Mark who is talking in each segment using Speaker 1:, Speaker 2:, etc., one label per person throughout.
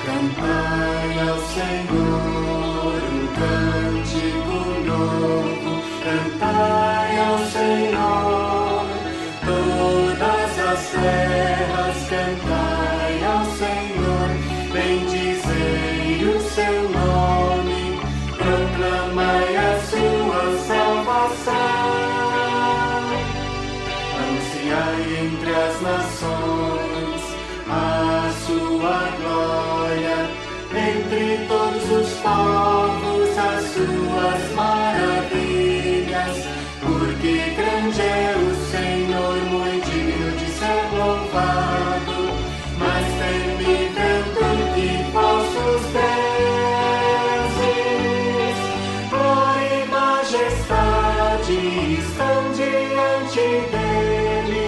Speaker 1: Cantai ao Senhor um cântico novo, cantai ao Senhor, todas as terras, cantai ao Senhor, bendizei o seu nome, proclamai a sua salvação, anunciai entre as nações a sua glória, entre todos os povos as suas maravilhas, porque grande é o Senhor, muito digno de ser louvado, mais temível do que falsos deuses. Glória e majestade estão diante dele,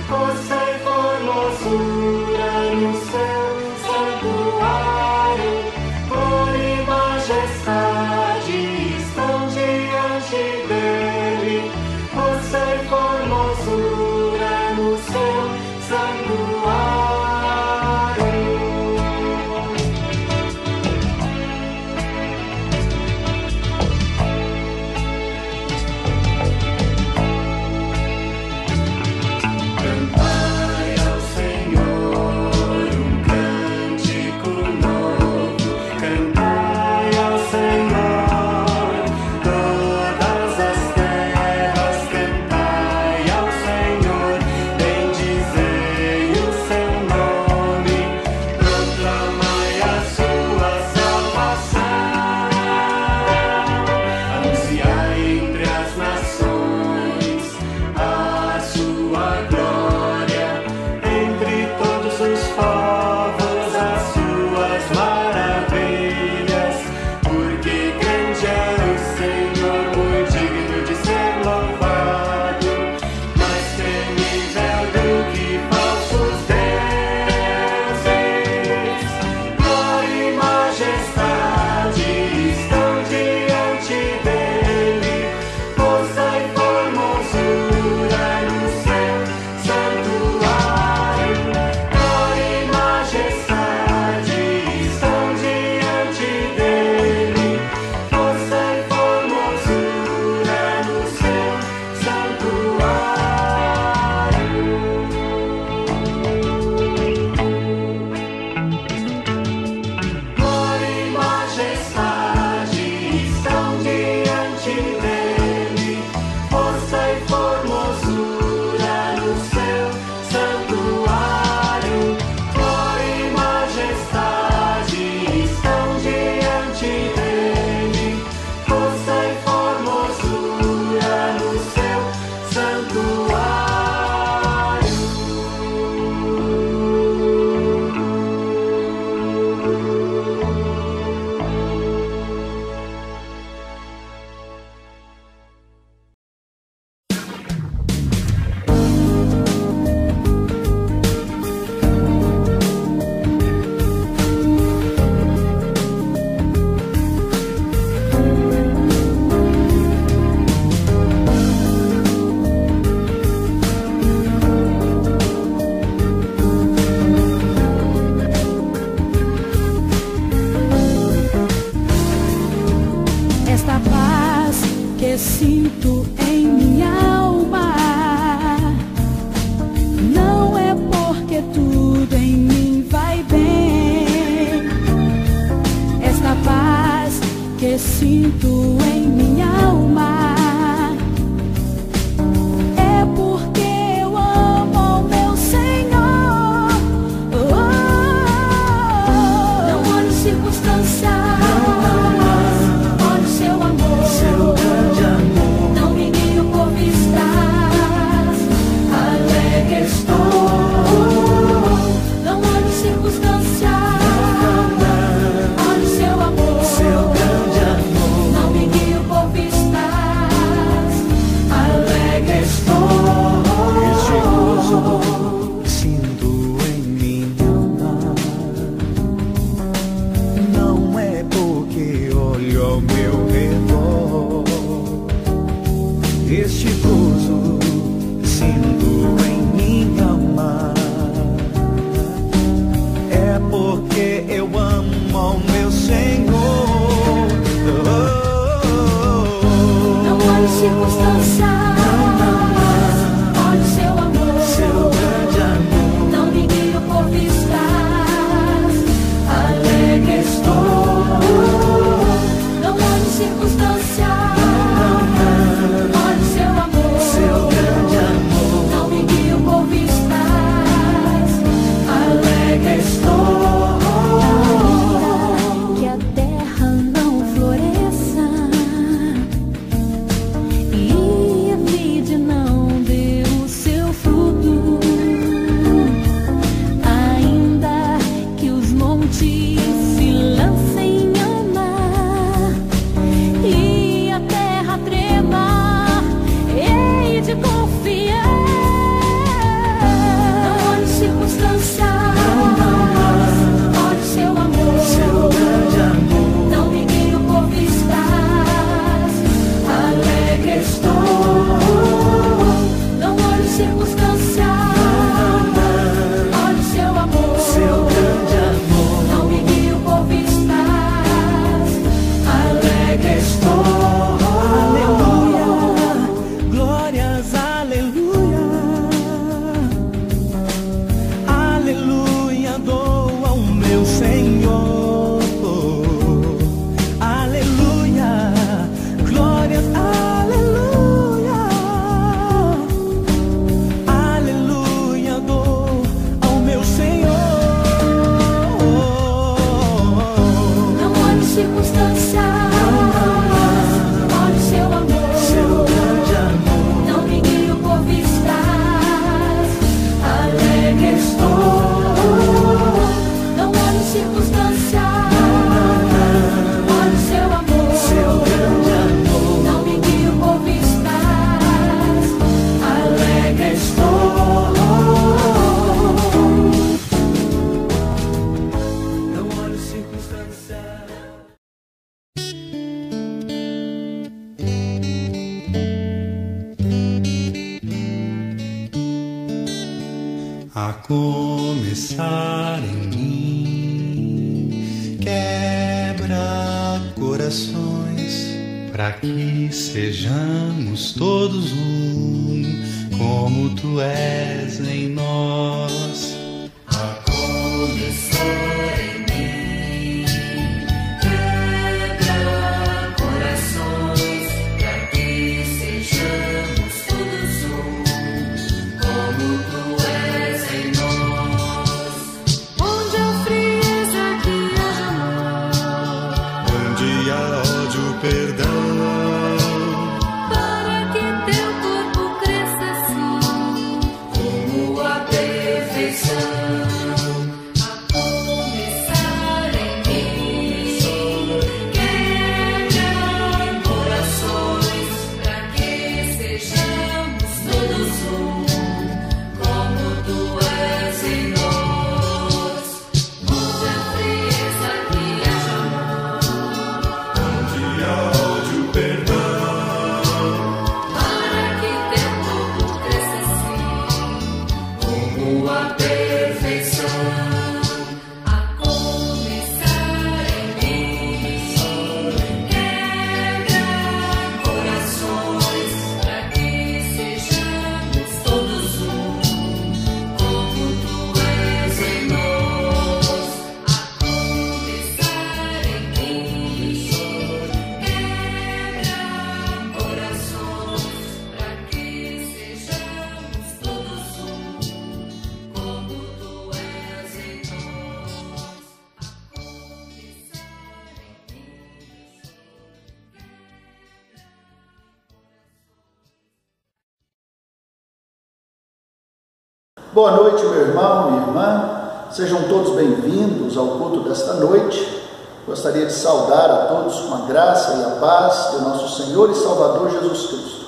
Speaker 1: força e formosura no seu santuário. Glória e majestade
Speaker 2: sinto em minha alma. É porque eu amo o meu Senhor. Não olho circunstâncias, olho seu amor, seu grande amor. Não me guio por vistas, alegre estou. Não olho circunstâncias, olho seu amor, seu grande amor. Não me guio por vistas, alegre estou.
Speaker 1: Sinto em minha alma. Não é porque olho ao meu redor. Este gozo sinto em minha alma. É porque eu amo ao meu Senhor.
Speaker 2: Não olho circunstâncias, olho seu amor,
Speaker 1: Seu grande amor.
Speaker 2: não me guio por vistas, alegre estou. Não olho circunstâncias, olho seu amor,
Speaker 1: Seu grande amor.
Speaker 2: não me guio por vistas, alegre estou. Que a terra não floresça e a vide não dê o seu fruto, ainda que os montes se lancem ao mar e a terra trema, hei de confiar. Não olho circunstâncias, olho seu amor,
Speaker 1: Seu grande amor.
Speaker 2: não me guio por vistas, alegre estou. Não olho circunstâncias, olho seu amor,
Speaker 1: Seu grande amor.
Speaker 2: não me guio por vistas, alegre estou.
Speaker 1: Aleluia, glórias, aleluia. Aleluia, dou ao meu Senhor. Aleluia, glórias, aleluia. Aleluia, dou ao meu Senhor.
Speaker 2: Não olho circunstâncias, olho seu amor,
Speaker 1: Seu grande amor.
Speaker 2: não me guio por vistas, alegre estou. Não olho circunstâncias, olho seu amor,
Speaker 1: Seu grande amor.
Speaker 2: não me guio por vistas, alegre estou.
Speaker 1: Não olho circunstância. A começar em mim, quebra corações, para que sejamos todos um, como tu és em nós. A começar em mim, quebra corações, para que sejamos todos um, como tu és em nós.
Speaker 2: Onde há frieza que haja amor,
Speaker 1: Onde há ódio, perdão.
Speaker 2: para que teu corpo cresça assim,
Speaker 1: Como a perfeição.
Speaker 2: a começar em mim. Quebra corações, para que sejamos todos um,
Speaker 3: Boa noite, meu irmão, minha irmã. Sejam todos bem-vindos ao culto desta noite. Gostaria de saudar a todos com a graça e a paz do nosso Senhor e Salvador Jesus Cristo.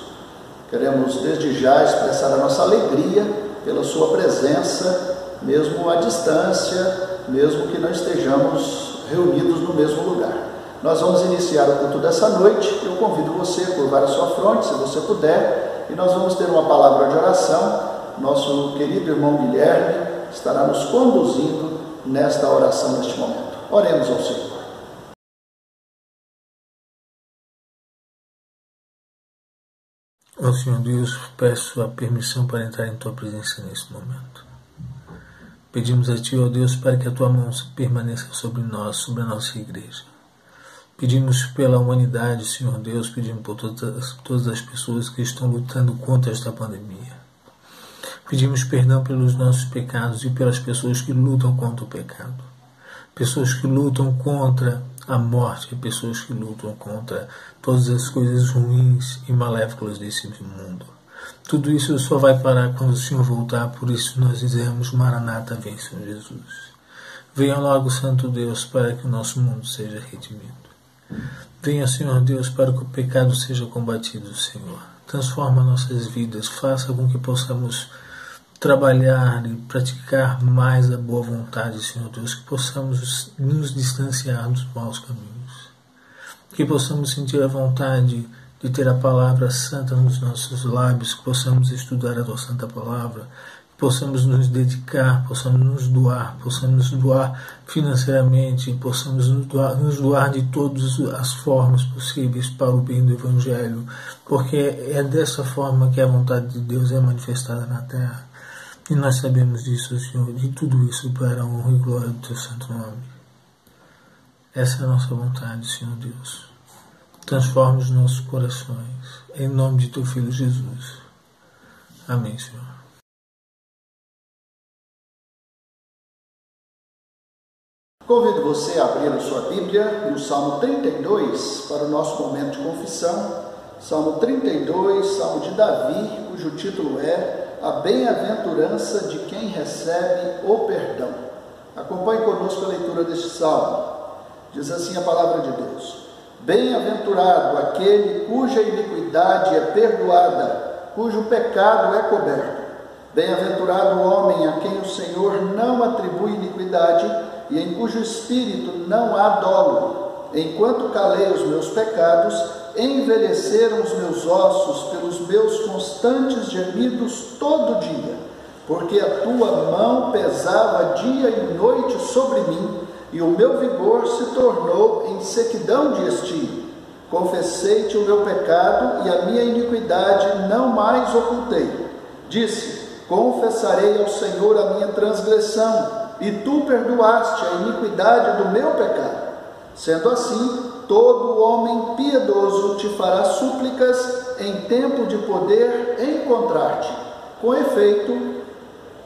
Speaker 3: Queremos desde já expressar a nossa alegria pela sua presença, mesmo à distância, mesmo que não estejamos reunidos no mesmo lugar. Nós vamos iniciar o culto dessa noite. Eu convido você a curvar a sua fronte, se você puder, e nós vamos ter uma palavra de oração. Nosso querido irmão Guilherme estará nos conduzindo nesta oração neste momento. Oremos ao Senhor.
Speaker 4: Ó Senhor Deus, peço a permissão para entrar em Tua presença neste momento. Pedimos a Ti, ó Deus, para que a Tua mão permaneça sobre nós, sobre a nossa igreja. Pedimos pela humanidade, Senhor Deus, pedimos por todas as pessoas que estão lutando contra esta pandemia. Pedimos perdão pelos nossos pecados e pelas pessoas que lutam contra o pecado. Pessoas que lutam contra a morte, pessoas que lutam contra todas as coisas ruins e malévolas desse mundo. Tudo isso só vai parar quando o Senhor voltar, por isso nós dizemos: Maranata, vem, Senhor Jesus. Venha logo, Santo Deus, para que o nosso mundo seja redimido. Venha, Senhor Deus, para que o pecado seja combatido, Senhor. Transforma nossas vidas, faça com que possamos trabalhar e praticar mais a boa vontade, Senhor Deus, que possamos nos distanciar dos maus caminhos, que possamos sentir a vontade de ter a palavra santa nos nossos lábios, que possamos estudar a Tua Santa Palavra, que possamos nos dedicar, possamos nos doar financeiramente, possamos nos doar de todas as formas possíveis para o bem do Evangelho, porque é dessa forma que a vontade de Deus é manifestada na terra. E nós sabemos disso, Senhor, e tudo isso para a honra e glória do Teu santo nome. Essa é a nossa vontade, Senhor Deus. Transforma os nossos corações, em nome de Teu Filho Jesus. Amém, Senhor.
Speaker 3: Convido você a abrir a sua Bíblia no Salmo 32 para o nosso momento de confissão. Salmo 32, Salmo de Davi, cujo título é A Bem-aventurança de quem recebe o perdão. Acompanhe conosco a leitura deste salmo. Diz assim a palavra de Deus: Bem-aventurado aquele cuja iniquidade é perdoada, cujo pecado é coberto. Bem-aventurado o homem a quem o Senhor não atribui iniquidade e em cujo espírito não há dolo. Enquanto calei os meus pecados, envelheceram os meus ossos pelos meus constantes gemidos todo dia, porque a Tua mão pesava dia e noite sobre mim, e o meu vigor se tornou em sequidão de estio. Confessei-te o meu pecado, e a minha iniquidade não mais ocultei. Disse: confessarei ao Senhor a minha transgressão, e Tu perdoaste a iniquidade do meu pecado. Sendo assim, todo homem piedoso te fará súplicas em tempo de poder encontrar-te. Com efeito,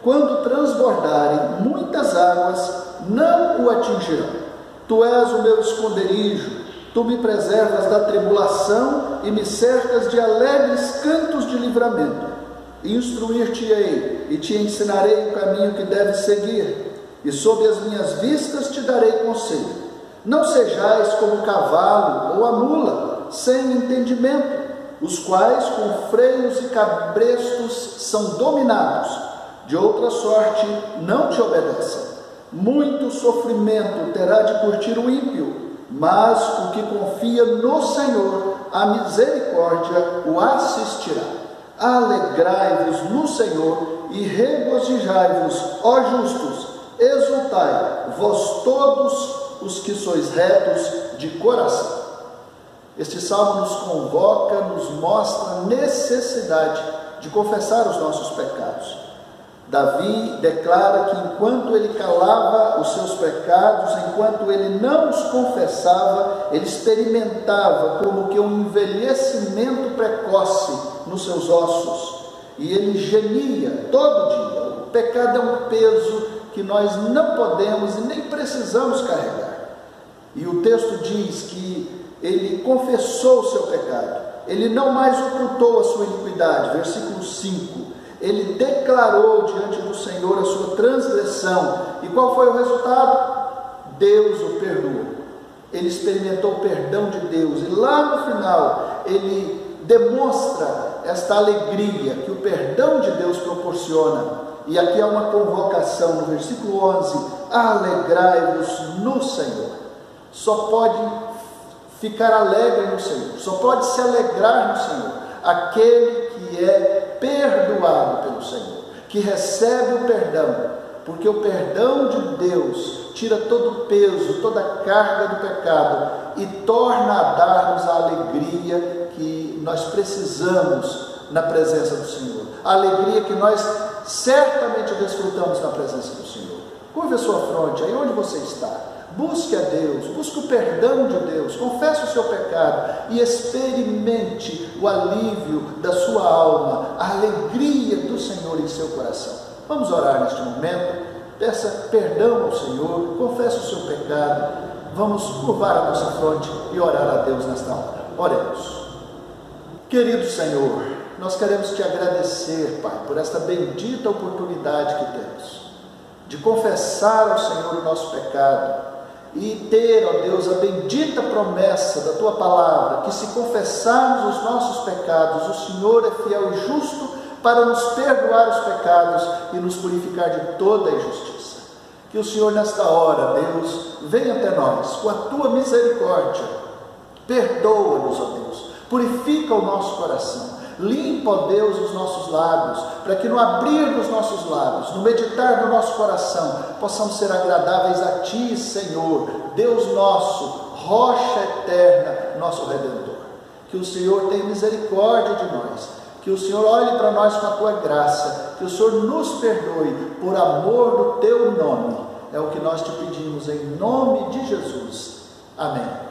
Speaker 3: quando transbordarem muitas águas, não o atingirão. Tu és o meu esconderijo, Tu me preservas da tribulação e me cercas de alegres cantos de livramento. Instruir-te-ei e te ensinarei o caminho que deves seguir, e sob as minhas vistas te darei conselho. Não sejais como o cavalo ou a mula, sem entendimento, os quais com freios e cabrestos são dominados, de outra sorte não te obedecem. Muito sofrimento terá de curtir o ímpio, mas o que confia no Senhor, a misericórdia o assistirá. Alegrai-vos no Senhor e regozijai-vos, ó justos, exultai, vós todos os que sois retos de coração. Este salmo nos convoca, nos mostra a necessidade de confessar os nossos pecados. Davi declara que enquanto ele calava os seus pecados, enquanto ele não os confessava, ele experimentava como que um envelhecimento precoce nos seus ossos, e ele gemia todo dia. O pecado é um peso que nós não podemos e nem precisamos carregar. E o texto diz que ele confessou o seu pecado, ele não mais ocultou a sua iniquidade. Versículo 5, ele declarou diante do Senhor Senhor a sua transgressão. E qual foi o resultado? Deus o perdoou. Ele experimentou o perdão de Deus. E lá no final, ele demonstra esta alegria que o perdão de Deus proporciona. E aqui há uma convocação no versículo 11: alegrai-vos no Senhor. Só pode ficar alegre no Senhor, só pode se alegrar no Senhor aquele que é perdoado pelo Senhor, que recebe o perdão, porque o perdão de Deus tira todo o peso, toda a carga do pecado e torna a dar-nos a alegria que nós precisamos na presença do Senhor, a alegria que nós certamente desfrutamos na presença do Senhor. Curve a sua fronte, aí onde você está, busque a Deus, busque o perdão de Deus, confesse o seu pecado e experimente o alívio da sua alma, a alegria do Senhor em seu coração. Vamos orar neste momento, peça perdão ao Senhor, confesse o seu pecado, vamos curvar a nossa fronte e orar a Deus nesta hora. Oremos. Querido Senhor, nós queremos te agradecer, Pai, por esta bendita oportunidade que temos de confessar ao Senhor o nosso pecado e ter, ó Deus, a bendita promessa da Tua palavra, que se confessarmos os nossos pecados, o Senhor é fiel e justo para nos perdoar os pecados e nos purificar de toda a injustiça. Que o Senhor nesta hora, Deus, venha até nós com a Tua misericórdia, perdoa-nos, ó Deus, purifica o nosso coração, limpa, ó Deus, os nossos lábios, para que no abrir dos nossos lábios, no meditar do nosso coração, possamos ser agradáveis a Ti, Senhor, Deus nosso, rocha eterna, nosso Redentor. Que o Senhor tenha misericórdia de nós, que o Senhor olhe para nós com a Tua graça, que o Senhor nos perdoe por amor do Teu nome. É o que nós te pedimos em nome de Jesus. Amém.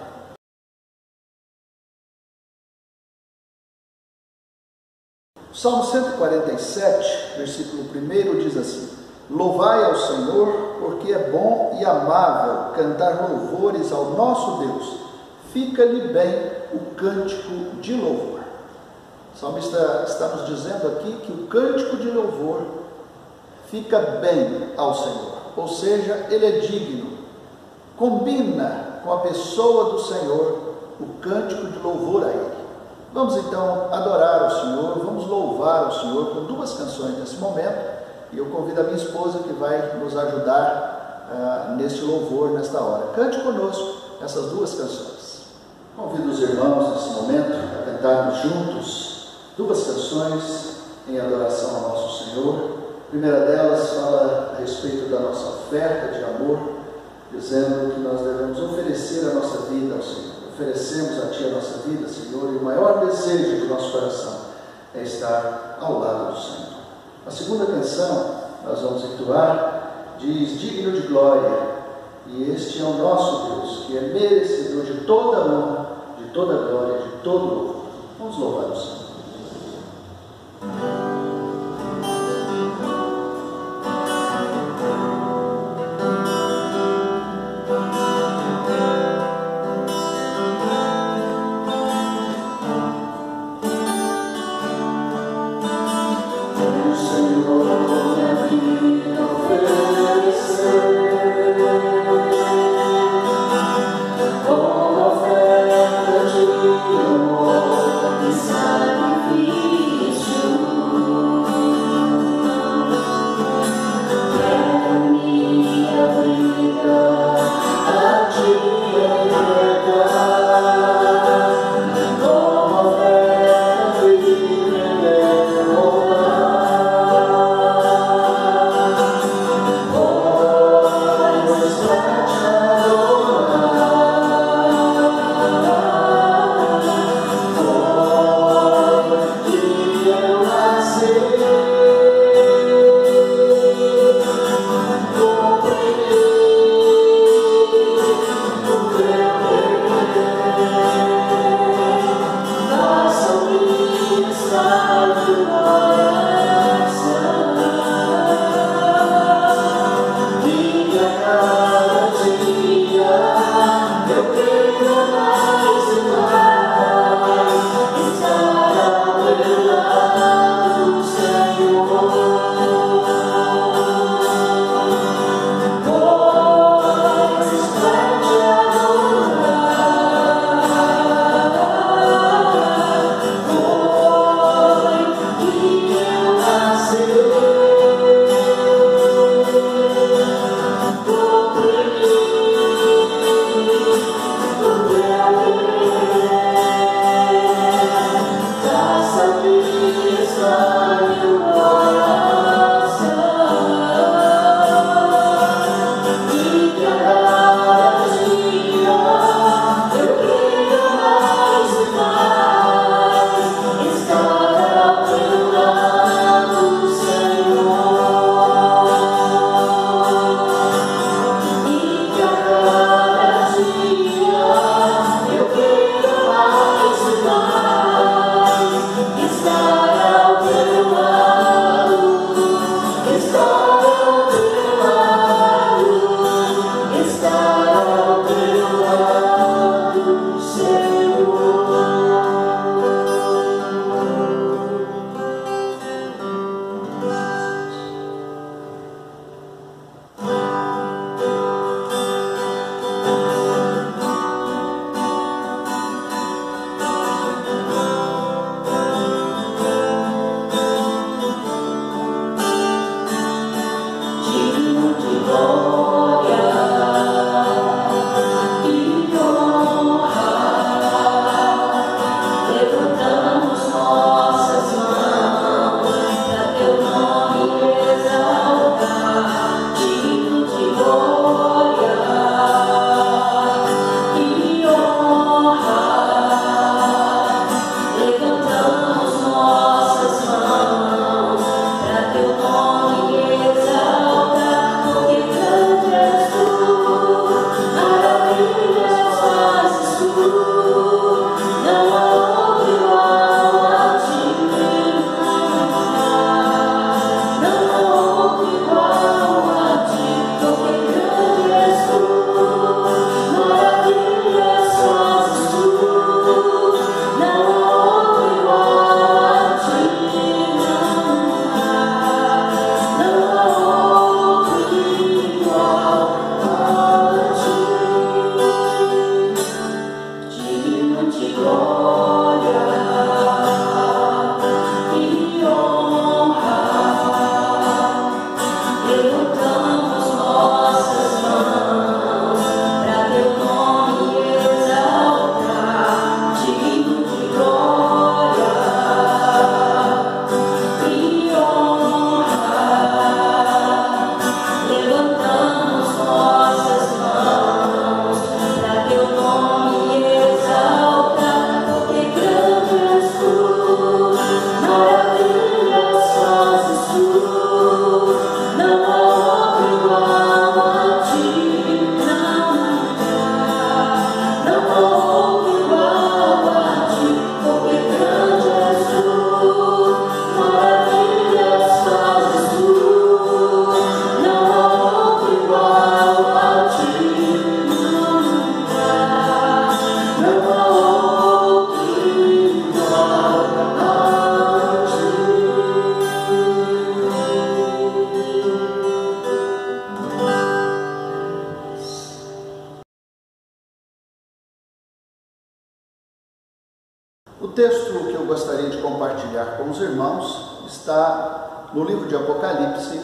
Speaker 3: Salmo 147, versículo 1 diz assim: louvai ao Senhor, porque é bom e amável cantar louvores ao nosso Deus. Fica-lhe bem o cântico de louvor. O salmista está nos dizendo aqui que o cântico de louvor fica bem ao Senhor, ou seja, ele é digno, combina com a pessoa do Senhor o cântico de louvor a Ele. Vamos então adorar o Senhor, vamos louvar o Senhor com duas canções nesse momento, e eu convido a minha esposa que vai nos ajudar neste louvor, nesta hora. Cante conosco essas duas canções. Convido os irmãos nesse momento a cantarmos juntos duas canções em adoração ao nosso Senhor. A primeira delas fala a respeito da nossa oferta de amor, dizendo que nós devemos oferecer a nossa vida ao Senhor. Oferecemos a Ti a nossa vida, Senhor, e o maior desejo do nosso coração é estar ao lado do Senhor. A segunda canção, nós vamos entoar, diz: digno de glória, e este é o nosso Deus, que é merecedor de toda honra, de toda glória, de todo louvor. Vamos louvar o Senhor.
Speaker 2: Sacrifício
Speaker 3: texto que eu gostaria de compartilhar com os irmãos está no livro de Apocalipse,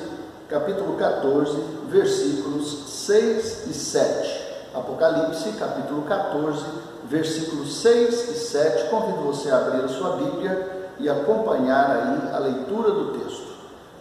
Speaker 3: capítulo 14, versículos 6 e 7. Apocalipse, capítulo 14, versículos 6 e 7. Convido você a abrir a sua Bíblia e acompanhar aí a leitura do texto.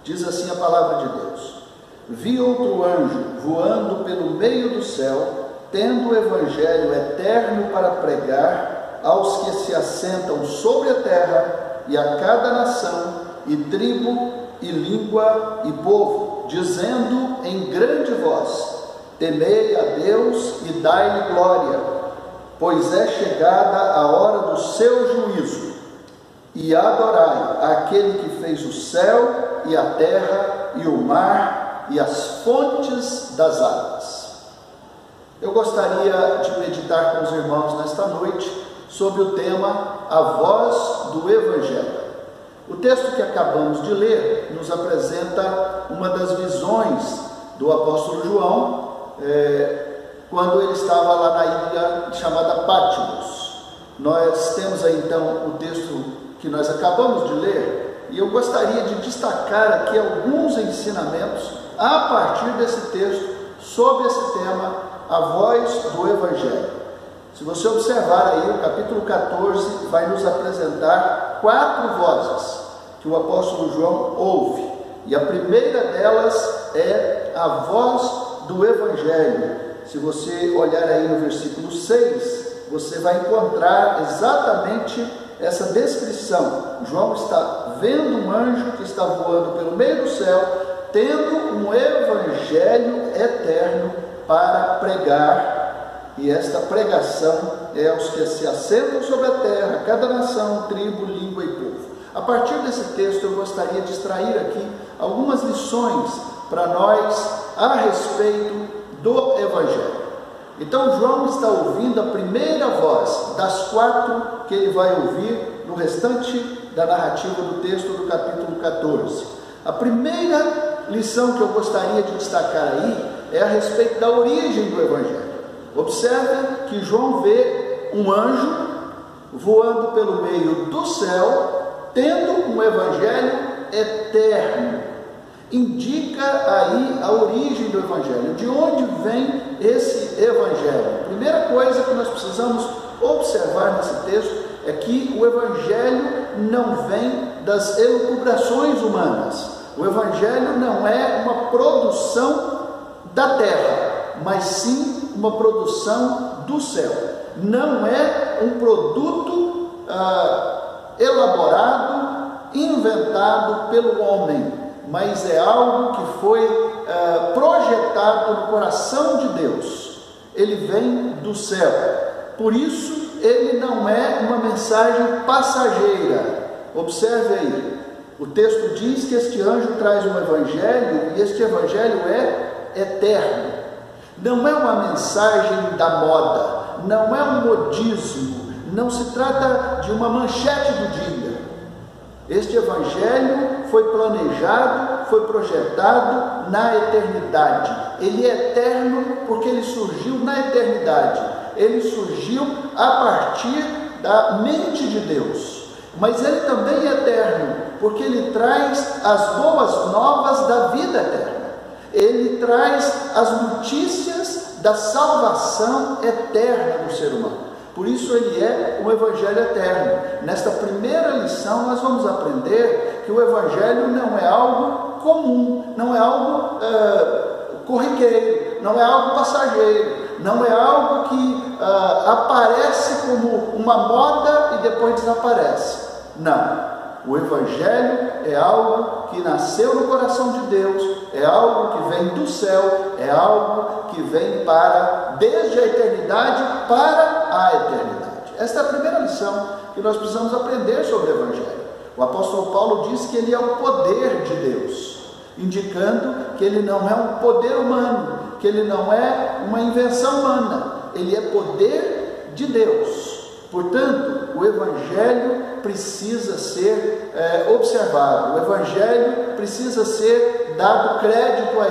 Speaker 3: Diz assim a palavra de Deus: Vi outro anjo voando pelo meio do céu, tendo o evangelho eterno para pregar aos que se assentam sobre a terra, e a cada nação, e tribo, e língua, e povo, dizendo em grande voz: Temei a Deus e dai-lhe glória, pois é chegada a hora do seu juízo, e adorai aquele que fez o céu e a terra e o mar e as fontes das águas. Eu gostaria de meditar com os irmãos nesta noite sobre o tema A Voz do Evangelho. O texto que acabamos de ler nos apresenta uma das visões do apóstolo João, quando ele estava lá na ilha chamada Patmos. Nós temos aí então o texto que nós acabamos de ler, e eu gostaria de destacar aqui alguns ensinamentos a partir desse texto sobre esse tema, a voz do Evangelho. Se você observar aí, o capítulo 14 vai nos apresentar 4 vozes que o apóstolo João ouve, e a primeira delas é a voz do Evangelho. Se você olhar aí no versículo 6, você vai encontrar exatamente essa descrição. João está vendo um anjo que está voando pelo meio do céu, tendo um evangelho eterno para pregar, e esta pregação é aos que se assentam sobre a terra, cada nação, tribo, língua e povo. A partir desse texto eu gostaria de extrair aqui algumas lições para nós a respeito do evangelho. Então João está ouvindo a primeira voz das 4 que ele vai ouvir no restante da narrativa do texto do capítulo 14. A primeira lição que eu gostaria de destacar aí é a respeito da origem do evangelho. Observe que João vê um anjo voando pelo meio do céu, tendo um evangelho eterno. Indica aí a origem do evangelho, de onde vem esse evangelho. Primeira coisa que nós precisamos observar nesse texto é que o evangelho não vem das elucubrações humanas. O evangelho não é uma produção da terra, mas sim uma produção do céu. Não é um produto elaborado, inventado pelo homem, mas é algo que foi projetado no coração de Deus. Ele vem do céu. Por isso, ele não é uma mensagem passageira. Observe aí, o texto diz que este anjo traz um evangelho, e este evangelho é eterno. Não é uma mensagem da moda, não é um modismo, não se trata de uma manchete do dia. Este evangelho foi planejado, foi projetado na eternidade. Ele é eterno porque ele surgiu na eternidade. Ele surgiu a partir da mente de Deus. Mas ele também é eterno porque ele traz as boas novas da vida eterna. Ele traz as notícias da salvação eterna do ser humano. Por isso ele é um evangelho eterno. Nesta primeira lição nós vamos aprender que o evangelho não é algo comum, não é algo corriqueiro, não é algo passageiro, não é algo que aparece como uma moda e depois desaparece. Não. O evangelho é algo que nasceu no coração de Deus, é algo que vem do céu, é algo que vem desde a eternidade para a eternidade. Esta é a primeira lição que nós precisamos aprender sobre o evangelho. O apóstolo Paulo diz que ele é o poder de Deus, indicando que ele não é um poder humano, que ele não é uma invenção humana, ele é poder de Deus. Portanto, o evangelho precisa ser observado, o evangelho precisa ser dado crédito a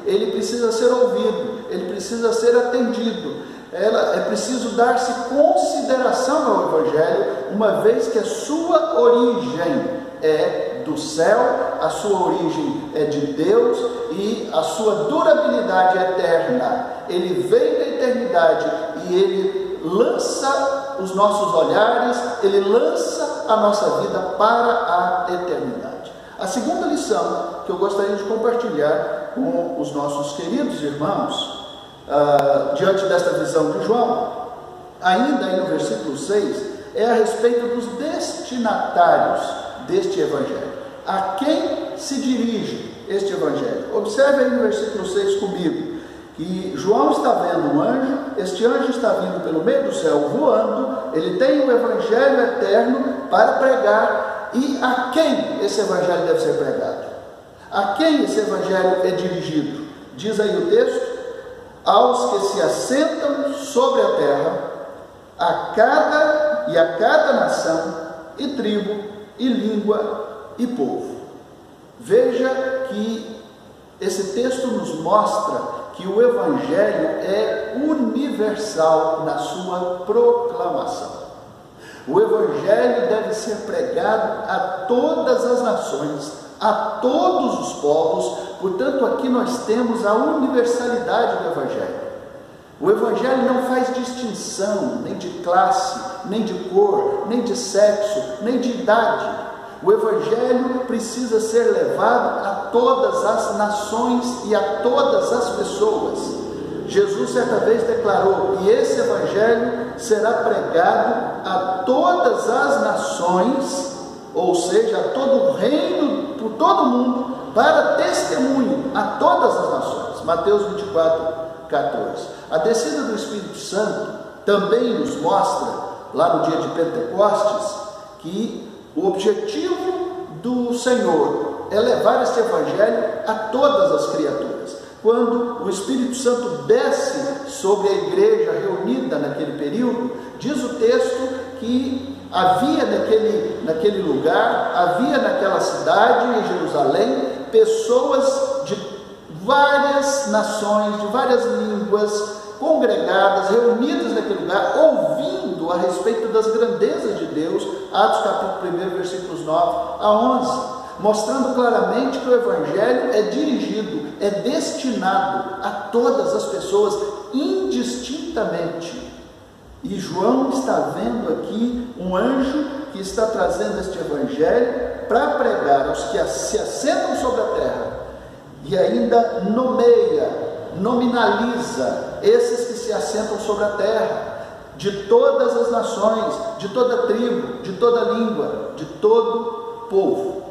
Speaker 3: ele precisa ser ouvido, ele precisa ser atendido. É preciso dar-se consideração ao Evangelho, uma vez que a sua origem é do céu, a sua origem é de Deus e a sua durabilidade é eterna. Ele vem da eternidade e ele lança os nossos olhares, ele lança a nossa vida para a eternidade. A segunda lição que eu gostaria de compartilhar com os nossos queridos irmãos, diante desta visão de João, ainda aí no versículo 6, é a respeito dos destinatários deste Evangelho. A quem se dirige este Evangelho? Observe aí no versículo 6 comigo, que João está vendo um anjo, este anjo está vindo pelo meio do céu voando, ele tem o Evangelho eterno para pregar. E a quem esse Evangelho deve ser pregado? A quem esse Evangelho é dirigido? Diz aí o texto: aos que se assentam sobre a terra, a cada nação e tribo e língua e povo. Veja que esse texto nos mostra que o Evangelho é universal na sua proclamação. O Evangelho deve ser pregado a todas as nações, a todos os povos. Portanto, aqui nós temos a universalidade do Evangelho. O Evangelho não faz distinção nem de classe, nem de cor, nem de sexo, nem de idade. O Evangelho precisa ser levado a todas as nações e a todas as pessoas. Jesus certa vez declarou que esse Evangelho será pregado a todas as nações, ou seja, a todo o reino, por todo o mundo, para testemunho a todas as nações. Mateus 24, 14. A descida do Espírito Santo também nos mostra, lá no dia de Pentecostes, que o objetivo do Senhor é levar este Evangelho a todas as criaturas. Quando o Espírito Santo desce sobre a igreja reunida naquele período, diz o texto que havia naquele lugar, havia naquela cidade, em Jerusalém, pessoas de várias nações, de várias línguas, congregadas, reunidas naquele lugar, ouvindo a respeito das grandezas de Deus. Atos capítulo 1, versículos 9 a 11, mostrando claramente que o Evangelho é dirigido, é destinado a todas as pessoas, indistintamente. E João está vendo aqui um anjo que está trazendo este Evangelho para pregar aos que se assentam sobre a terra, e ainda nominaliza esses que se assentam sobre a terra, de todas as nações, de toda tribo, de toda língua, de todo povo.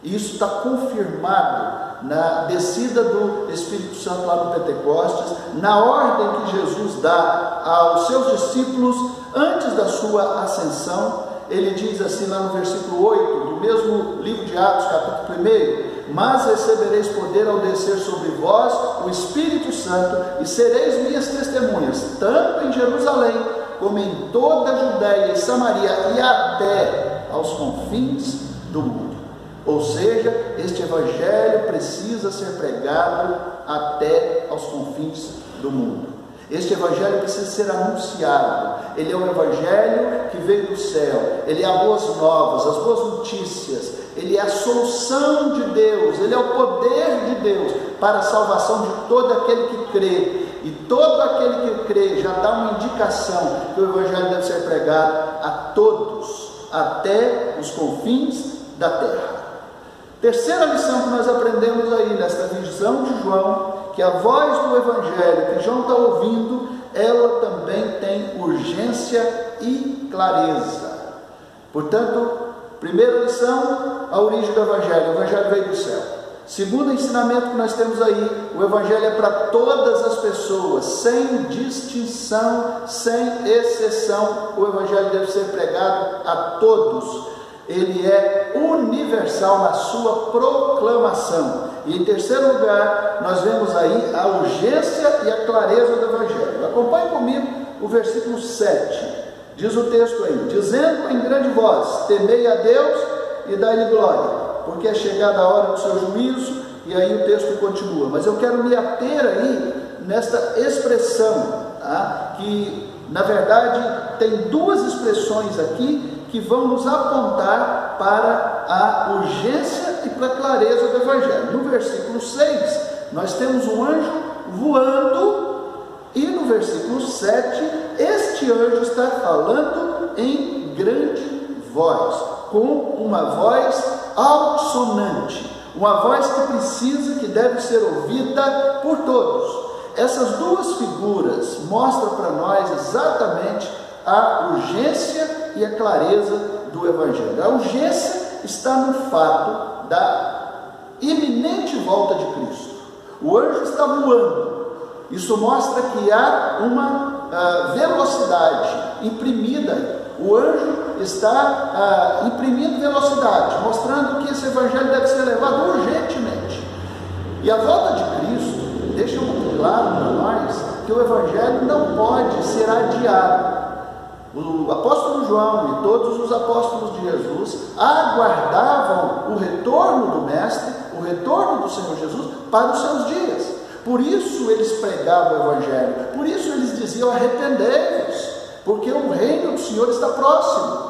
Speaker 3: Isso está confirmado na descida do Espírito Santo lá no Pentecostes, na ordem que Jesus dá aos seus discípulos antes da sua ascensão. Ele diz assim lá no versículo 8, do mesmo livro de Atos, capítulo 1: mas recebereis poder ao descer sobre vós o Espírito Santo, e sereis minhas testemunhas, tanto em Jerusalém, como em toda a Judéia e Samaria, e até aos confins do mundo. Ou seja, este Evangelho precisa ser pregado até aos confins do mundo. Este Evangelho precisa ser anunciado. Ele é um Evangelho que veio do céu. Ele é as boas novas, as boas notícias. Ele é a solução de Deus. Ele é o poder de Deus para a salvação de todo aquele que crê. E todo aquele que crê já dá uma indicação que o Evangelho deve ser pregado a todos, até os confins da terra. Terceira lição que nós aprendemos aí nesta visão de João, que a voz do Evangelho que João está ouvindo, ela também tem urgência e clareza. Portanto, primeira lição, a origem do Evangelho. O Evangelho veio do céu. Segundo ensinamento que nós temos aí, o Evangelho é para todas as pessoas, sem distinção, sem exceção. O Evangelho deve ser pregado a todos. Ele é universal na sua proclamação. E em terceiro lugar, nós vemos aí a urgência e a clareza do Evangelho. Acompanhe comigo o versículo 7. Diz o texto aí: dizendo em grande voz, temei a Deus e dai-lhe glória, porque é chegada a hora do seu juízo. E aí o texto continua. Mas eu quero me ater aí nesta expressão, tá? Que na verdade tem duas expressões aqui que vão nos apontar para a urgência e para a clareza do Evangelho. No versículo 6, nós temos um anjo voando, e no versículo 7, este anjo está falando em grande voz, com uma voz altissonante, uma voz que deve ser ouvida por todos. Essas duas figuras mostram para nós exatamente a urgência e a clareza do Evangelho. A urgência está no fato da iminente volta de Cristo. O anjo está voando. Isso mostra que há uma velocidade imprimida. O anjo está imprimindo velocidade, mostrando que esse Evangelho deve ser levado urgentemente. E a volta de Cristo deixa muito claro para nós que o Evangelho não pode ser adiado. O apóstolo João e todos os apóstolos de Jesus aguardavam o retorno do Mestre, o retorno do Senhor Jesus para os seus dias. Por isso eles pregavam o Evangelho, por isso eles diziam: arrependei-vos, porque o reino do Senhor está próximo.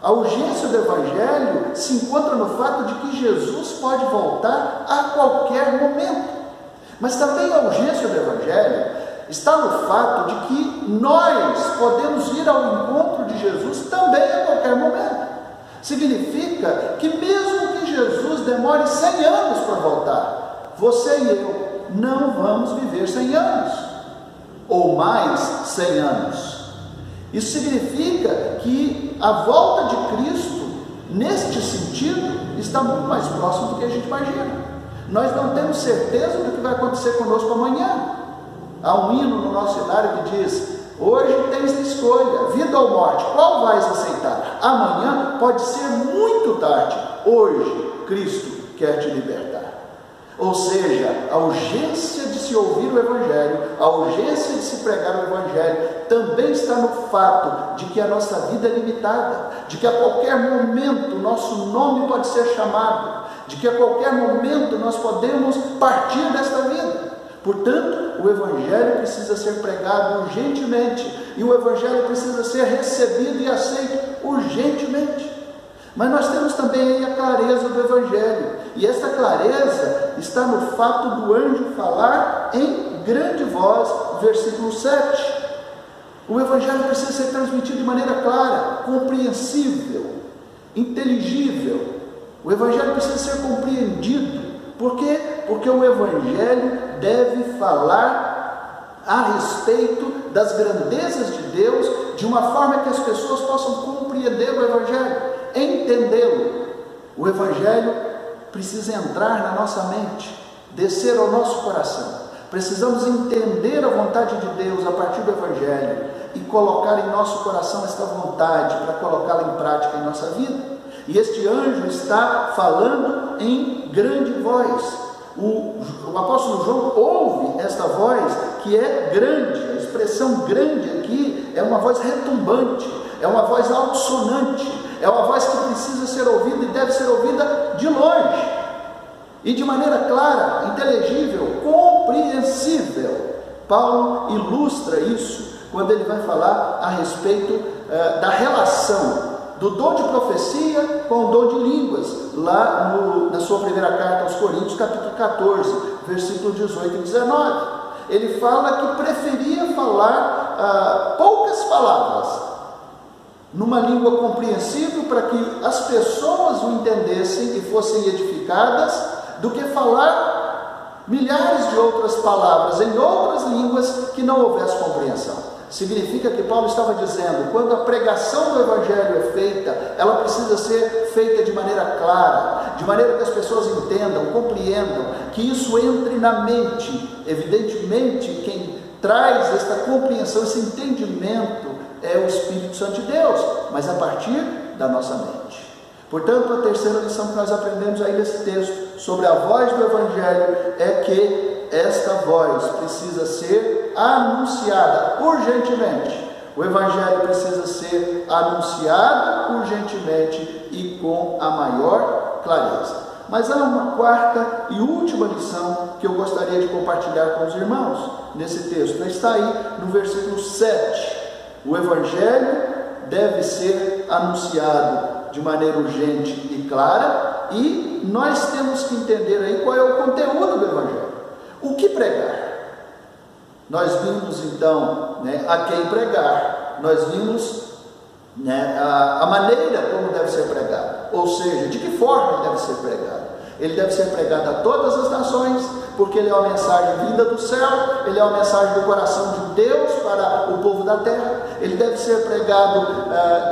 Speaker 3: A urgência do Evangelho se encontra no fato de que Jesus pode voltar a qualquer momento. Mas também a urgência do Evangelho está no fato de que nós podemos ir ao encontro de Jesus também a qualquer momento. Significa que mesmo que Jesus demore 100 anos para voltar, você e eu não vamos viver 100 anos, ou mais 100 anos. Isso significa que a volta de Cristo, neste sentido, está muito mais próximo do que a gente imagina. Nós não temos certeza do que vai acontecer conosco amanhã. Há um hino no nosso cenário que diz: hoje tens a escolha, vida ou morte, qual vais aceitar? Amanhã pode ser muito tarde. Hoje Cristo quer te libertar. Ou seja, a urgência de se ouvir o Evangelho, a urgência de se pregar o Evangelho, também está no fato de que a nossa vida é limitada, de que a qualquer momento o nosso nome pode ser chamado, de que a qualquer momento nós podemos partir desta vida. Portanto, o Evangelho precisa ser pregado urgentemente, e o Evangelho precisa ser recebido e aceito urgentemente. Mas nós temos também aí a clareza do Evangelho, e essa clareza está no fato do anjo falar em grande voz, versículo 7. O Evangelho precisa ser transmitido de maneira clara, compreensível, inteligível. O Evangelho precisa ser compreendido. Por quê? Porque o Evangelho deve falar a respeito das grandezas de Deus, de uma forma que as pessoas possam compreender o Evangelho, entendê-lo. O Evangelho precisa entrar na nossa mente, descer ao nosso coração. Precisamos entender a vontade de Deus a partir do Evangelho e colocar em nosso coração esta vontade para colocá-la em prática em nossa vida. E este anjo está falando em grande voz. O apóstolo João ouve esta voz que é grande. A expressão grande aqui é uma voz retumbante, é uma voz altissonante, é uma voz que precisa ser ouvida e deve ser ouvida de longe, e de maneira clara, inteligível, compreensível. Paulo ilustra isso quando ele vai falar a respeito da relação do dom de profecia com o dom de línguas, lá na sua primeira carta aos Coríntios, capítulo 14, versículo 18 e 19. Ele fala que preferia falar poucas palavras, numa língua compreensível, para que as pessoas o entendessem e fossem edificadas, do que falar milhares de outras palavras em outras línguas que não houvesse compreensão. Significa que Paulo estava dizendo, quando a pregação do Evangelho é feita, ela precisa ser feita de maneira clara, de maneira que as pessoas entendam, compreendam, que isso entre na mente. Evidentemente, quem traz esta compreensão, esse entendimento, é o Espírito Santo de Deus, mas a partir da nossa mente. Portanto, a terceira lição que nós aprendemos aí nesse texto, sobre a voz do Evangelho, é que esta voz precisa ser anunciada urgentemente. O Evangelho precisa ser anunciado urgentemente e com a maior clareza. Mas há uma quarta e última lição que eu gostaria de compartilhar com os irmãos nesse texto. Está aí no versículo 7. O Evangelho deve ser anunciado de maneira urgente e clara, e nós temos que entender aí qual é o conteúdo do Evangelho. O que pregar? Nós vimos então, a quem pregar. Nós vimos a maneira como deve ser pregado, ou seja, de que forma ele deve ser pregado. Ele deve ser pregado a todas as nações, porque ele é uma mensagem vinda do céu, ele é uma mensagem do coração de Deus para o povo da terra. Ele deve ser pregado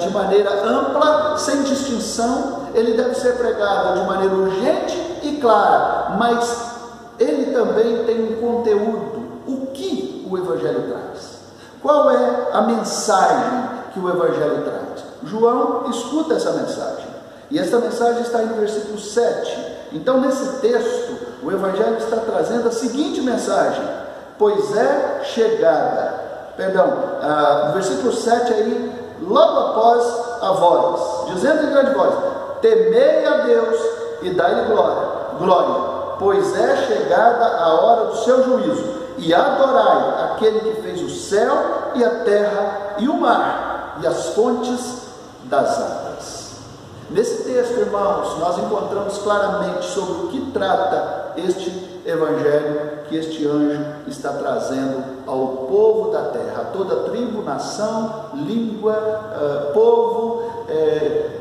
Speaker 3: de maneira ampla, sem distinção. Ele deve ser pregado de maneira urgente e clara, mas ele também tem um conteúdo. O que o Evangelho traz? Qual é a mensagem que o Evangelho traz? João escuta essa mensagem, e essa mensagem está aí no versículo 7. Então, nesse texto, o Evangelho está trazendo a seguinte mensagem: pois é chegada, no versículo 7 aí, logo após a voz, dizendo em grande voz: temei a Deus e dai-lhe glória, pois é chegada a hora do seu juízo, e adorai aquele que fez o céu e a terra e o mar e as fontes das águas. Nesse texto, irmãos, nós encontramos claramente sobre o que trata este Evangelho que este anjo está trazendo ao povo da terra, a toda tribo, nação, língua, povo,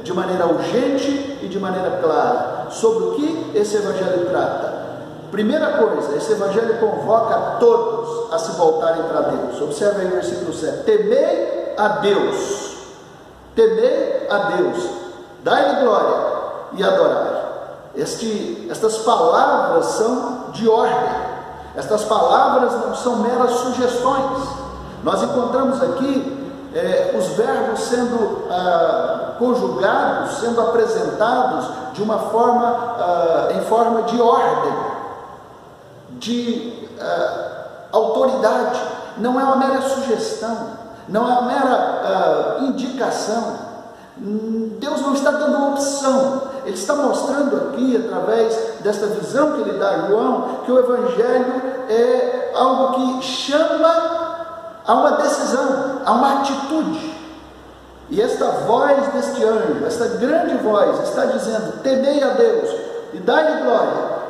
Speaker 3: de maneira urgente e de maneira clara. Sobre o que esse Evangelho trata? Primeira coisa, esse Evangelho convoca a todos a se voltarem para Deus. Observe aí o versículo 7. Temei a Deus. Temei a Deus. Dai-lhe glória e adorai. Estas palavras são de ordem. Estas palavras não são meras sugestões. Nós encontramos aqui os verbos sendo conjugados, sendo apresentados de uma forma, em forma de ordem, de autoridade. Não é uma mera sugestão, não é uma mera indicação. Deus não está dando uma opção. Ele está mostrando aqui, através desta visão que ele dá a João, que o Evangelho é algo que chama a uma decisão, a uma atitude. E esta voz deste anjo, esta grande voz, está dizendo: temei a Deus e dai-lhe glória.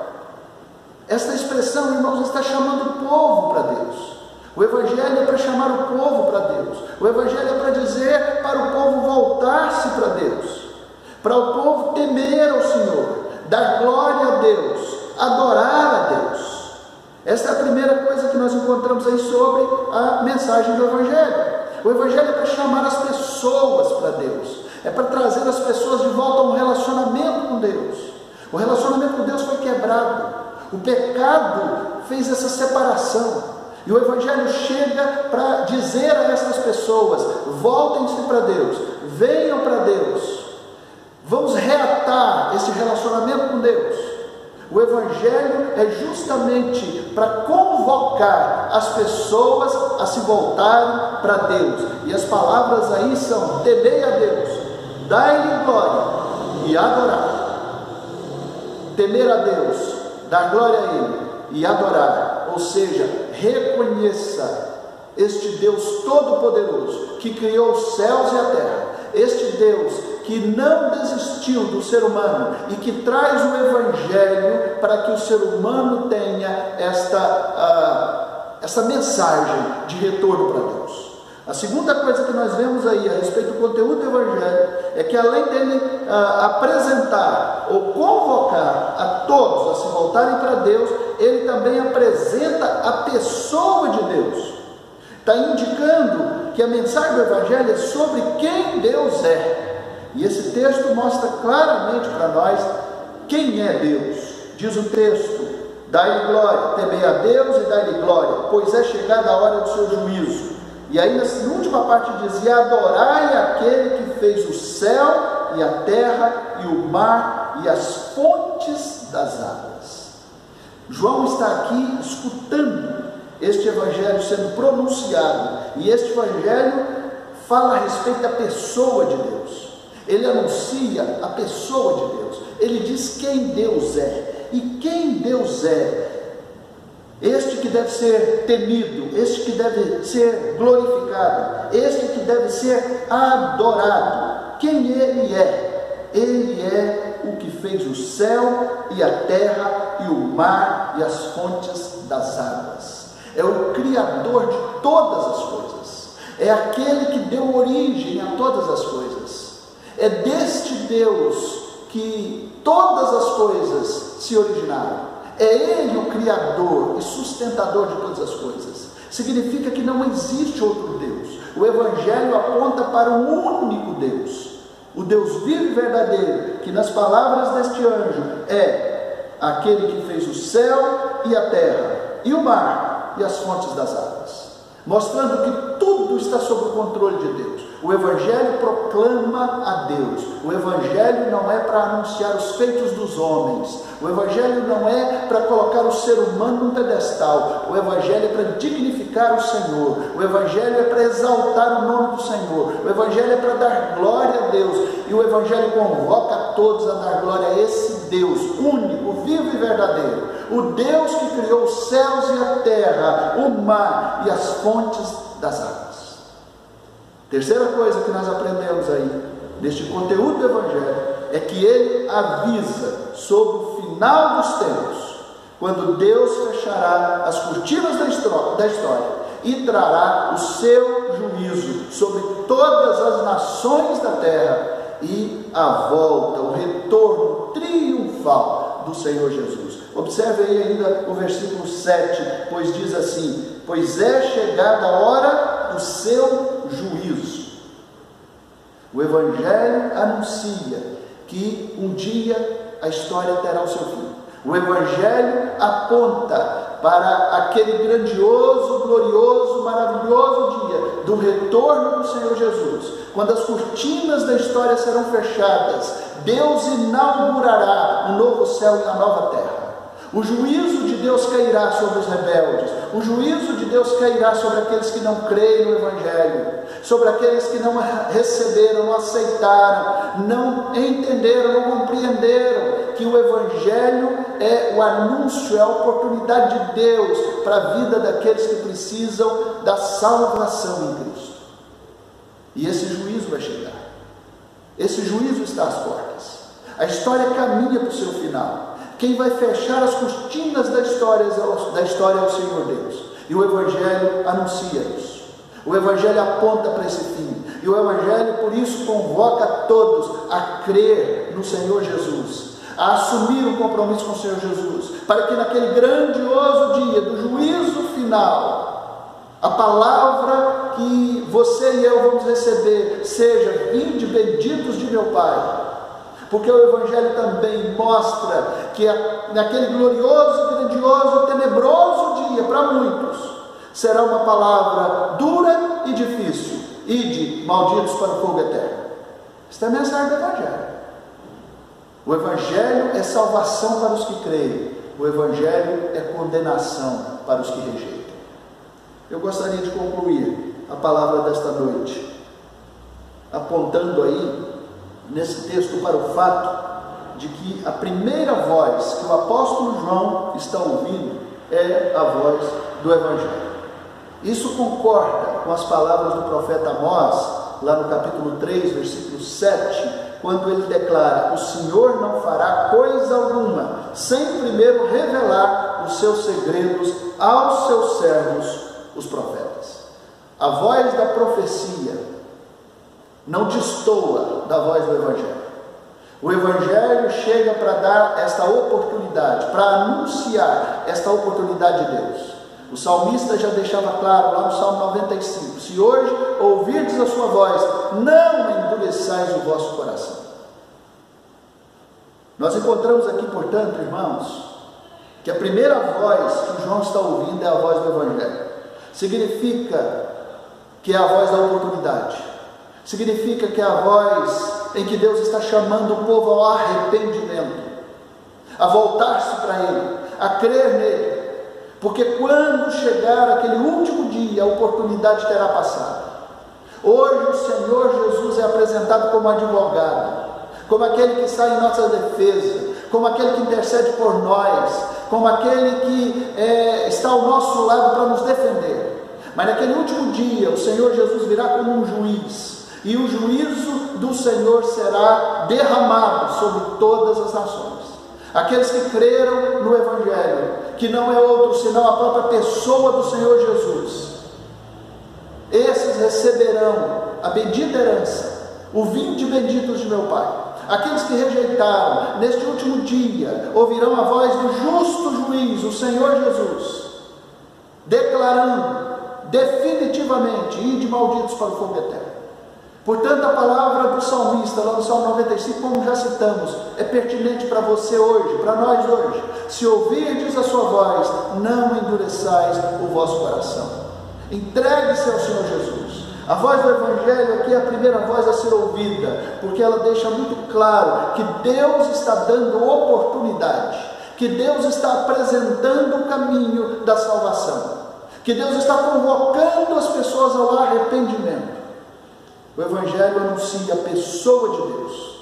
Speaker 3: Esta expressão, irmãos, está chamando o povo para Deus. O Evangelho é para chamar o povo para Deus. O Evangelho é para dizer para o povo voltar-se para Deus, para o povo temer ao Senhor, dar glória a Deus, adorar a Deus. Esta é a primeira coisa que nós encontramos aí sobre a mensagem do Evangelho. O Evangelho é para chamar as pessoas para Deus, é para trazer as pessoas de volta a um relacionamento com Deus. O relacionamento com Deus foi quebrado, o pecado fez essa separação. E o Evangelho chega para dizer a estas pessoas: voltem-se para Deus, venham para Deus, vamos reatar esse relacionamento com Deus. O Evangelho é justamente para convocar as pessoas a se voltarem para Deus. E as palavras aí são: temei a Deus, dai-lhe glória e adorar. Temer a Deus, dar glória a Ele e adorar, ou seja, reconheça este Deus Todo-Poderoso que criou os céus e a terra, este Deus que não desistiu do ser humano e que traz o Evangelho para que o ser humano tenha essa mensagem de retorno para Deus. A segunda coisa que nós vemos aí a respeito do conteúdo do Evangelho é que, além dele apresentar ou convocar a todos a se voltarem para Deus, ele também apresenta a pessoa de Deus. Está indicando que a mensagem do Evangelho é sobre quem Deus é. E esse texto mostra claramente para nós quem é Deus. Diz o texto: dai-lhe glória, temei a Deus e dai-lhe glória, pois é chegada a hora do seu juízo. E aí na última parte dizia: adorai aquele que fez o céu e a terra e o mar e as fontes das águas. João está aqui escutando este Evangelho sendo pronunciado, e este Evangelho fala a respeito da pessoa de Deus. Ele anuncia a pessoa de Deus. ele diz quem Deus é. E quem Deus é? Este que deve ser temido, este que deve ser glorificado, este que deve ser adorado. Quem Ele é? Ele é o que fez o céu e a terra e o mar e as fontes das águas. É o Criador de todas as coisas. É aquele que deu origem a todas as coisas. É deste Deus que todas as coisas se originaram. É Ele o Criador e sustentador de todas as coisas. Significa que não existe outro Deus. O Evangelho aponta para um único Deus. O Deus vivo e verdadeiro, que nas palavras deste anjo é aquele que fez o céu e a terra, e o mar e as fontes das águas. Mostrando que tudo está sob o controle de Deus. O Evangelho proclama a Deus. O Evangelho não é para anunciar os feitos dos homens. O Evangelho não é para colocar o ser humano num pedestal. O Evangelho é para dignificar o Senhor. O Evangelho é para exaltar o nome do Senhor. O Evangelho é para dar glória a Deus. E o Evangelho convoca a todos a dar glória a esse Deus único, vivo e verdadeiro. O Deus que criou os céus e a terra, o mar e as fontes das águas. Terceira coisa que nós aprendemos aí, neste conteúdo do Evangelho, é que ele avisa sobre o final dos tempos, quando Deus fechará as cortinas da história e trará o seu juízo sobre todas as nações da terra e a volta, o retorno triunfal do Senhor Jesus. Observe aí ainda o versículo 7, pois diz assim: pois é chegada a hora do seu juízo. O Evangelho anuncia que um dia a história terá o seu fim. O Evangelho aponta para aquele grandioso, glorioso, maravilhoso dia do retorno do Senhor Jesus, quando as cortinas da história serão fechadas. Deus inaugurará um novo céu e uma nova terra. O juízo de Deus cairá sobre os rebeldes. O juízo de Deus cairá sobre aqueles que não creem no Evangelho, sobre aqueles que não receberam, não aceitaram, não entenderam, não compreenderam que o Evangelho é o anúncio, é a oportunidade de Deus para a vida daqueles que precisam da salvação em Cristo. E esse juízo vai chegar. Esse juízo está às portas. A história caminha para o seu final. Quem vai fechar as cortinas da história é o Senhor Deus. E o Evangelho anuncia isso. O Evangelho aponta para esse fim. E o Evangelho, por isso, convoca todos a crer no Senhor Jesus, a assumir um compromisso com o Senhor Jesus, para que naquele grandioso dia do juízo final, a palavra que você e eu vamos receber seja: vinde benditos de meu Pai. Porque o Evangelho também mostra que naquele glorioso, grandioso, tenebroso dia, para muitos, será uma palavra dura e difícil: ide, malditos, para o fogo eterno. Esta é a mensagem do Evangelho. O Evangelho é salvação para os que creem. O Evangelho é condenação para os que rejeitam. Eu gostaria de concluir a palavra desta noite, apontando aí, nesse texto, para o fato de que a primeira voz que o apóstolo João está ouvindo é a voz do Evangelho. Isso concorda com as palavras do profeta Amós, lá no capítulo 3, versículo 7, quando ele declara: o Senhor não fará coisa alguma sem primeiro revelar os seus segredos aos seus servos, os profetas. A voz da profecia não destoa da voz do Evangelho. O Evangelho chega para dar esta oportunidade, para anunciar esta oportunidade de Deus. O salmista já deixava claro lá no Salmo 95: se hoje ouvirdes a sua voz, não endureçais o vosso coração. Nós encontramos aqui, portanto, irmãos, que a primeira voz que João está ouvindo é a voz do Evangelho. Significa que é a voz da oportunidade. Significa que é a voz em que Deus está chamando o povo ao arrependimento, a voltar-se para Ele, a crer nele, porque quando chegar aquele último dia, a oportunidade terá passado. Hoje o Senhor Jesus é apresentado como advogado, como aquele que está em nossa defesa, como aquele que intercede por nós, como aquele que está ao nosso lado para nos defender. Mas naquele último dia, o Senhor Jesus virá como um juiz, e o juízo do Senhor será derramado sobre todas as nações. Aqueles que creram no Evangelho, que não é outro senão a própria pessoa do Senhor Jesus, esses receberão a bendita herança, o vinde benditos de meu Pai. Aqueles que rejeitaram, neste último dia, ouvirão a voz do justo juiz, o Senhor Jesus, declarando definitivamente: ide malditos para o fogo eterno. Portanto, a palavra do salmista, lá no Salmo 95, como já citamos, é pertinente para você hoje, para nós hoje. Se ouvirdes a sua voz, não endureçais o vosso coração. Entregue-se ao Senhor Jesus. A voz do Evangelho aqui é a primeira voz a ser ouvida, porque ela deixa muito claro que Deus está dando oportunidade, que Deus está apresentando o caminho da salvação, que Deus está convocando as pessoas ao arrependimento. O Evangelho anuncia a pessoa de Deus.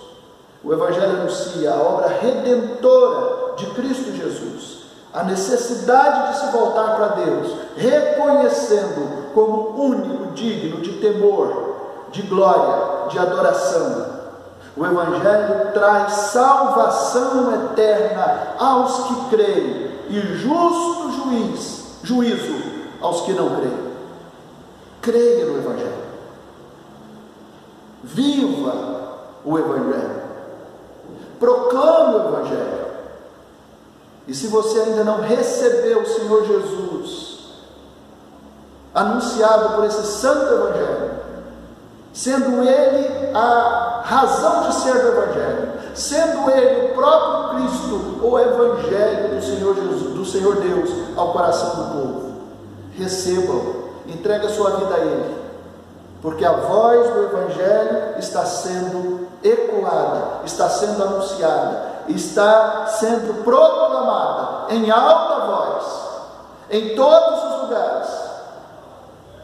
Speaker 3: O Evangelho anuncia a obra redentora de Cristo Jesus, a necessidade de se voltar para Deus, reconhecendo como único, digno de temor, de glória, de adoração. O Evangelho traz salvação eterna aos que creem e justo juízo aos que não creem. Creia no Evangelho. Viva o Evangelho. Proclame o Evangelho. E se você ainda não recebeu o Senhor Jesus, anunciado por esse santo Evangelho, sendo Ele a razão de ser do Evangelho, sendo Ele o próprio Cristo, o Evangelho do Senhor Jesus, do Senhor Deus ao coração do povo, receba-o, entregue a sua vida a Ele, porque a voz do Evangelho está sendo ecoada, está sendo anunciada, está sendo proclamada em alta voz, em todos os lugares,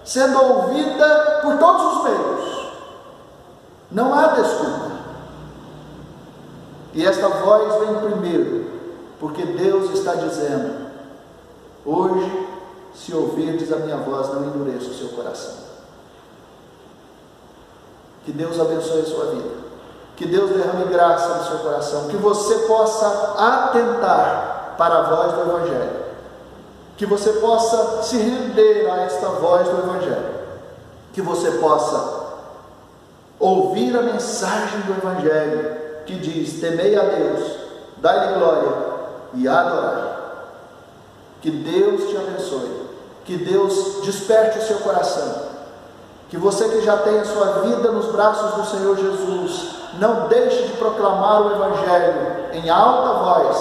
Speaker 3: sendo ouvida por todos os meios. Não há desculpa. E esta voz vem primeiro, porque Deus está dizendo: hoje, se ouvirdes a minha voz, não endureça o seu coração. Que Deus abençoe a sua vida, que Deus derrame graça no seu coração, que você possa atentar para a voz do Evangelho, que você possa se render a esta voz do Evangelho, que você possa ouvir a mensagem do Evangelho que diz: temei a Deus, dai-lhe glória e adorai. Que Deus te abençoe, que Deus desperte o seu coração, que você que já tem a sua vida nos braços do Senhor Jesus, não deixe de proclamar o Evangelho em alta voz,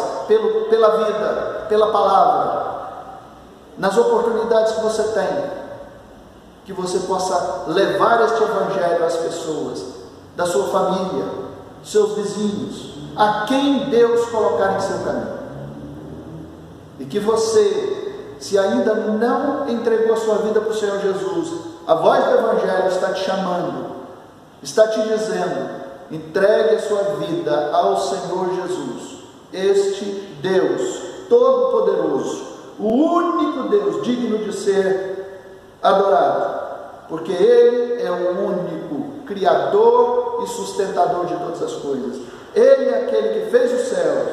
Speaker 3: pela vida, pela palavra, nas oportunidades que você tem, que você possa levar este Evangelho às pessoas, da sua família, seus vizinhos, a quem Deus colocar em seu caminho. E que você, se ainda não entregou a sua vida para o Senhor Jesus, a voz do Evangelho está te chamando, está te dizendo: entregue a sua vida ao Senhor Jesus, este Deus Todo-Poderoso, o único Deus digno de ser adorado, porque Ele é o único Criador e sustentador de todas as coisas. Ele é aquele que fez o céu,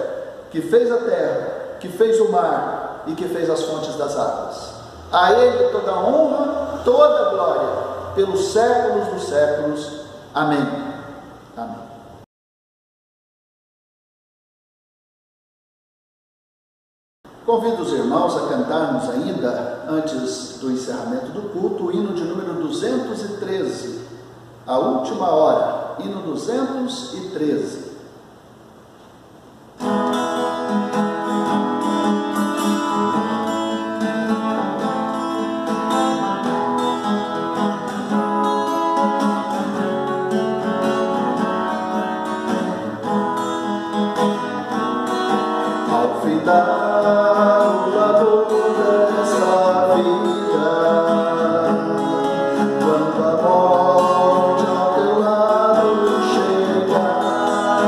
Speaker 3: que fez a terra, que fez o mar e que fez as fontes das águas. A Ele toda a honra, toda a glória, pelos séculos dos séculos. Amém. Amém. Convido os irmãos a cantarmos ainda, antes do encerramento do culto, o hino de número 213, a última hora, hino 213. Quando a morte ao teu lado chegar,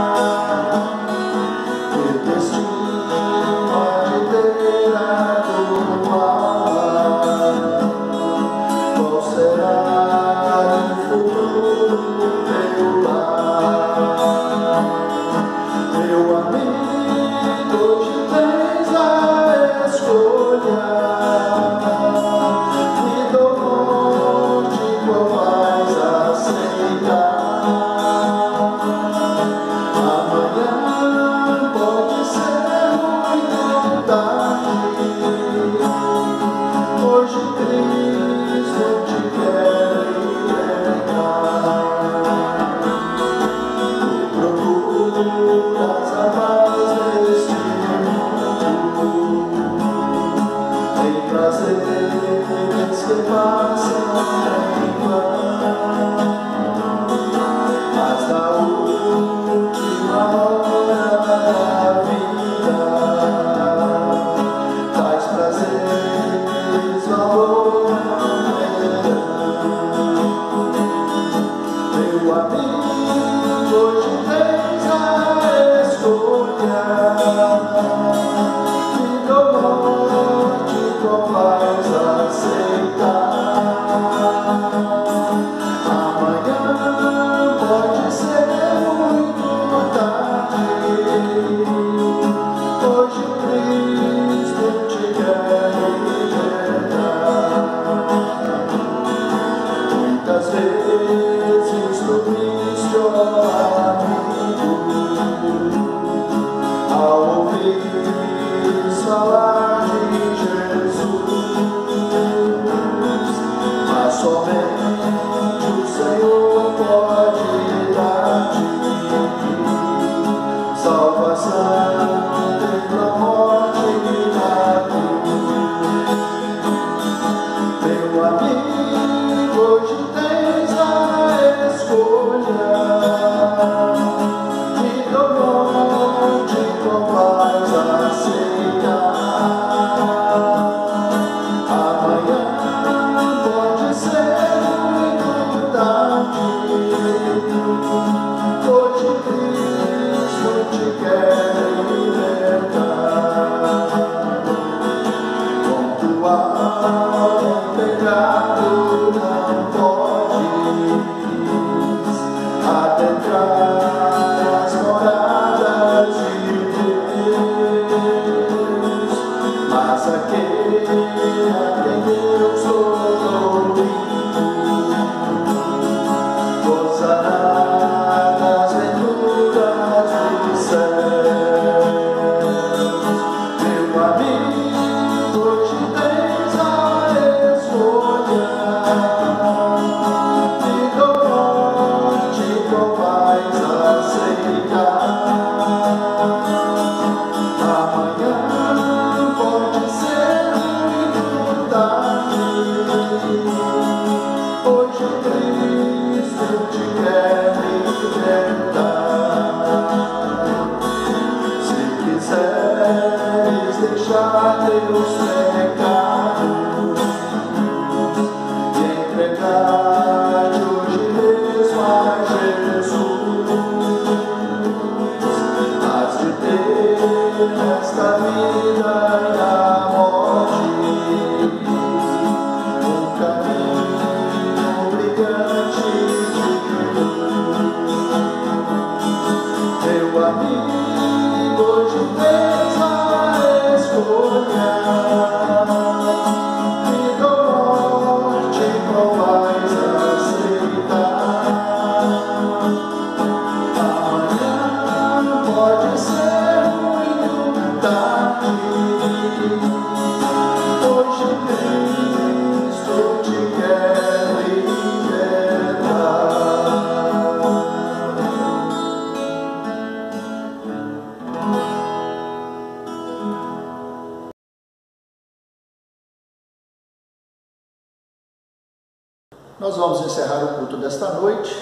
Speaker 3: Nós vamos encerrar o culto desta noite.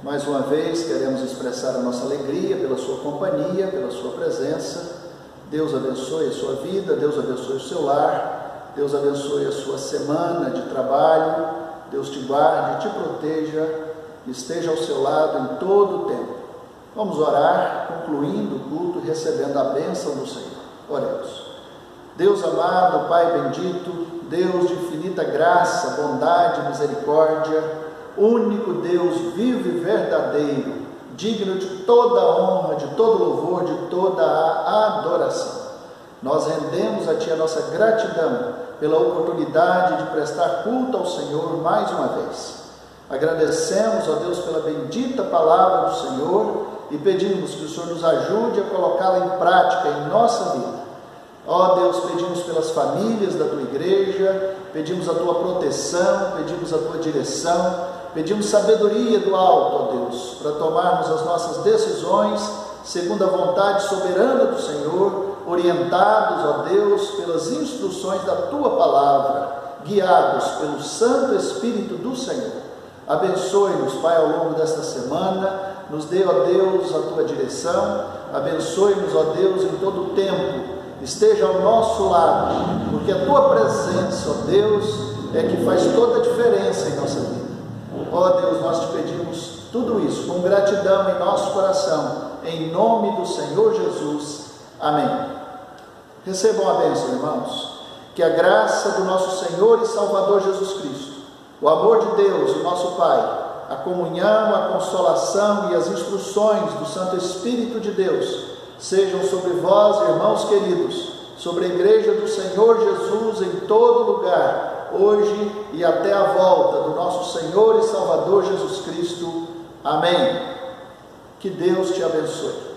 Speaker 3: Mais uma vez, queremos expressar a nossa alegria pela sua companhia, pela sua presença. Deus abençoe a sua vida, Deus abençoe o seu lar, Deus abençoe a sua semana de trabalho, Deus te guarde, te proteja, esteja ao seu lado em todo o tempo. Vamos orar, concluindo o culto, recebendo a bênção do Senhor. Oremos. Deus amado, Pai bendito, Deus de infinita graça, bondade, misericórdia, único Deus vivo e verdadeiro, digno de toda a honra, de todo louvor, de toda a adoração. Nós rendemos a Ti a nossa gratidão pela oportunidade de prestar culto ao Senhor mais uma vez. Agradecemos a Deus pela bendita palavra do Senhor e pedimos que o Senhor nos ajude a colocá-la em prática em nossa vida. Ó Deus, pedimos pelas famílias da Tua igreja, pedimos a Tua proteção, pedimos a Tua direção, pedimos sabedoria do alto, ó Deus, para tomarmos as nossas decisões segundo a vontade soberana do Senhor, orientados, ó Deus, pelas instruções da Tua palavra. guiados pelo Santo Espírito do Senhor. Abençoe-nos, Pai, ao longo desta semana, nos dê, ó Deus, a Tua direção, abençoe-nos, ó Deus, em todo o tempo, esteja ao nosso lado, porque a Tua presença, ó Deus, é que faz toda a diferença em nossa vida. Ó Deus, nós te pedimos tudo isso com gratidão em nosso coração, em nome do Senhor Jesus. Amém. Recebam a bênção, irmãos. Que a graça do nosso Senhor e Salvador Jesus Cristo, o amor de Deus, o nosso Pai, a comunhão, a consolação e as instruções do Santo Espírito de Deus sejam sobre vós, irmãos queridos, sobre a Igreja do Senhor Jesus em todo lugar, hoje e até a volta do nosso Senhor e Salvador Jesus Cristo. Amém. Que Deus te abençoe.